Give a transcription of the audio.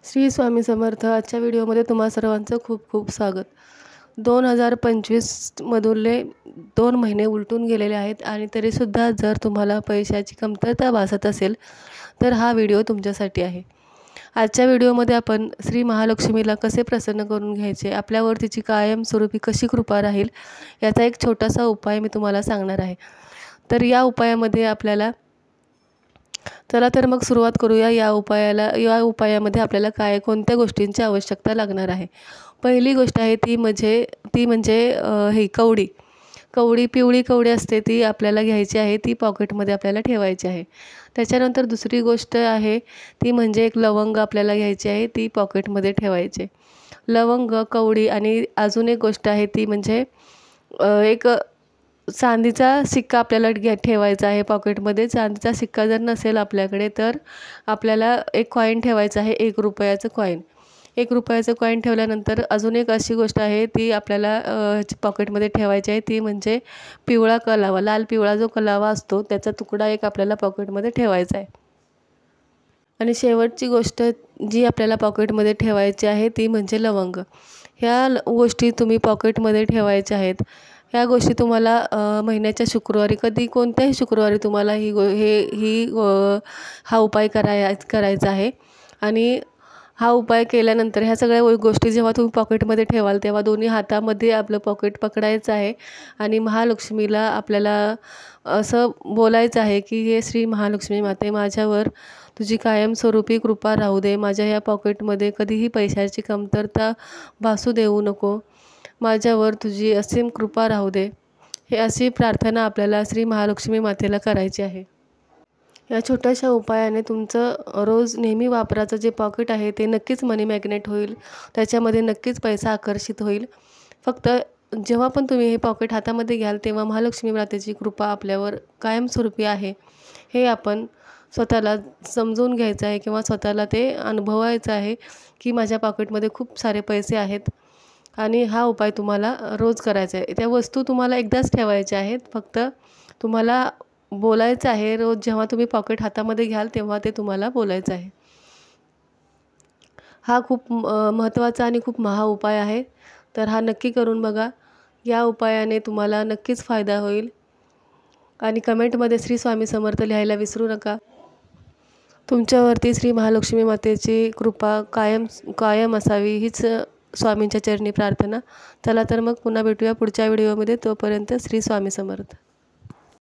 श्री स्वामी समर्थ. आजच्या व्हिडिओमध्ये तुम्हा सर्वांचं खूप खूप स्वागत. 2025मधले 2 महिने उलटून गेलेले आहेत आणि तरीसुद्धा जर तुम्हाला पैशाची कमतरता भासत असेल तर हा व्हिडिओ तुमच्यासाठी आहे. आजच्या व्हिडिओमध्ये आपण श्री महालक्ष्मीला कसे प्रसन्न करून घ्यायचे, आपल्यावर तिची कायमस्वरूपी कशी कृपा राहील याचा एक छोटासा उपाय मी तुम्हाला सांगणार आहे. तर या उपायामध्ये आपल्याला चला तर मग सुरुवात करूया. या उपायामध्ये आपल्याला कोणत्या गोष्टींची आवश्यकता लागणार आहे. पहिली गोष्ट आहे ती म्हणजे ही कवडी पिवळी कवडी असते ती आपल्याला घ्यायची आहे. ती पॉकेटमध्ये आपल्याला ठेवायची आहे. त्याच्यानंतर दुसरी गोष्ट आहे ती म्हणजे एक लवंग आपल्याला घ्यायची आहे, ती पॉकेटमध्ये ठेवायचे. लवंग, कवडी आणि अजून एक गोष्ट आहे ती म्हणजे एक चांदीचा सिक्का आपल्याला ठेवायचा आहे पॉकेटमध्ये. चांदीचा सिक्का जर नसेल आपल्याकडे तर आपल्याला एक कॉईन ठेवायचा आहे, ₹1 कॉईन. ₹1 कॉईन ठेवल्यानंतर अजून एक अशी गोष्ट आहे ती आपल्याला पॉकेटमध्ये ठेवायची आहे, ती म्हणजे पिवळा कलावा, लाल पिवळा जो कलावा असतो त्याचा तुकडा एक आपल्याला पॉकेटमध्ये ठेवायचा आहे. आणि शेवटची गोष्ट जी आपल्याला पॉकेटमध्ये ठेवायची आहे ती म्हणजे लवंग. ह्या गोष्टी तुम्ही पॉकेटमध्ये ठेवायच्या आहेत. ह्या गोष्टी तुम्हाला महिन्याच्या शुक्रवारी, कोणत्याही शुक्रवारी तुम्हाला हा उपाय करायचा आहे. आणि हा उपाय केल्यानंतर ह्या सगळ्या गोष्टी जेव्हा तुम्ही पॉकेटमध्ये ठेवाल तेव्हा दोन्ही हातामध्ये आपलं पॉकेट पकडायचं आहे आणि महालक्ष्मीला आपल्याला असं बोलायचं आहे की हे श्री महालक्ष्मी माते, माझ्यावर तुझी कायमस्वरूपी कृपा राहू दे. माझ्या या पॉकेटमध्ये कधीही पैशाची कमतरता भासू देऊ नको. माझ्यावर तुझी असीम कृपा राहू दे. हे अशी प्रार्थना आपल्याला श्री महालक्ष्मी मातेला करायची आहे. या छोट्याशा उपायाने तुमचं रोज नेहमी वापराचं जे पॉकेट आहे ते नक्कीच मनी मॅग्नेट होईल. त्याच्यामध्ये नक्कीच पैसा आकर्षित होईल. फक्त जेव्हा पण तुम्ही हे पॉकेट हातामध्ये घ्याल तेव्हा महालक्ष्मी मातेची कृपा आपल्यावर कायमस्वरूपी आहे हे आपण स्वतःला समजून घ्यायचं आहे किंवा स्वतःला ते अनुभवायचं आहे की माझ्या पॉकेटमध्ये खूप सारे पैसे आहेत. आणि हा उपाय तुम्हाला रोज करायचा आहे. त्या वस्तू तुम्हाला एकदाच ठेवायच्या आहेत. फक्त तुम्हाला बोलायचं आहे रोज जेव्हा तुम्ही पॉकेट हातामध्ये घ्याल तेव्हा ते तुम्हाला बोलायचं आहे. हा खूप महत्त्वाचा आणि खूप महा उपाय आहे. तर हा नक्की करून बघा. या उपायाने तुम्हाला नक्कीच फायदा होईल. आणि कमेंटमध्ये श्री स्वामी समर्थ लिहायला विसरू नका. तुमच्यावरती श्री महालक्ष्मी मातेची कृपा कायम असावी हीच स्वामींच्या चरणी प्रार्थना. चला तर मग पुन्हा भेटूया पुढच्या व्हिडिओमध्ये. तोपर्यंत श्री स्वामी समर्थ.